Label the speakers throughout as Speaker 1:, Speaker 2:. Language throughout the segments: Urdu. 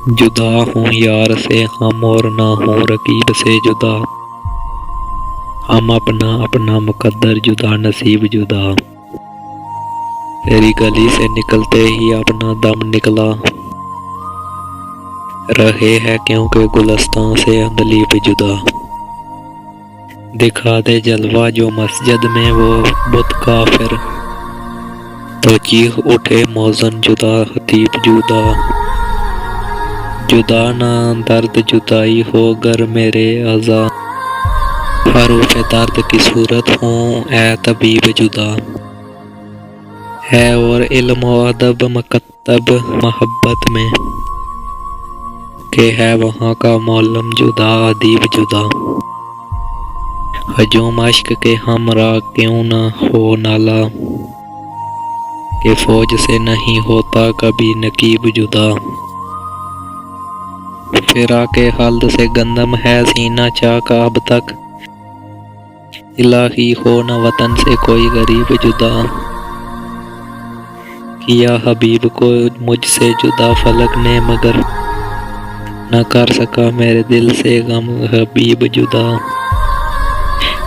Speaker 1: جدا ہوں یار سے ہم اور نہ ہوں رقیب سے جدا، ہم اپنا اپنا مقدر جدا نصیب جدا، تیری گلی سے نکلتے ہی اپنا دم نکلا، رہے ہے کیونکہ گلستان سے عندلیب جدا، دکھا دے جلوہ جو مسجد میں وہ بت کافر، تو چیخ اٹھے موذن جدا خطیب جدا، جدا نہ درد جدائی ہو گر میرے اعضاء، حروف درد کی صورت ہوں اے طبیب جدا، ہے اور علم و ادب مکتب محبت میں، کہ ہے وہاں کا معلم جدا ادیب جدا، ہجوم اشک کے ہمراہ کیوں نہ ہو نالہ، کہ فوج سے نہیں ہوتا کبھی نقیب جدا، فراق خلد سے گندم ہے سینہ چاک اب تک، الہی ہو نہ وطن سے کوئی غریب جدا، کیا حبیب کو مجھ سے جدا فلک نے مگر، نہ کر سکا میرے دل سے غم حبیب جدا،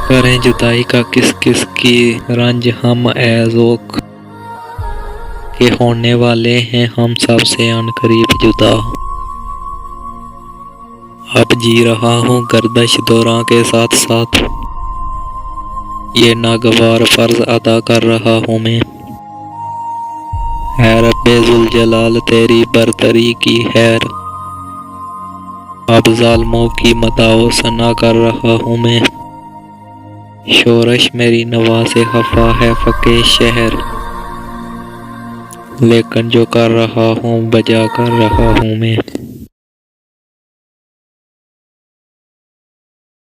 Speaker 1: کریں جدائی کا کس کس کی رنج ہم اے ذوق، کہ ہونے والے ہیں ہم سب سے عنقریب جدا، اب جی رہا ہوں گردش دوراں کے ساتھ ساتھ، یہ ناگوار فرض ادا کر رہا ہوں میں، اے رب ذوالجلال تیری برتری کی خیر، اب ظالموں کی مدح و ثنا کر رہا ہوں میں، شورش میری نوا سے خفا ہے فقہ شہر، لیکن جو کر رہا ہوں بجا کر رہا ہوں میں۔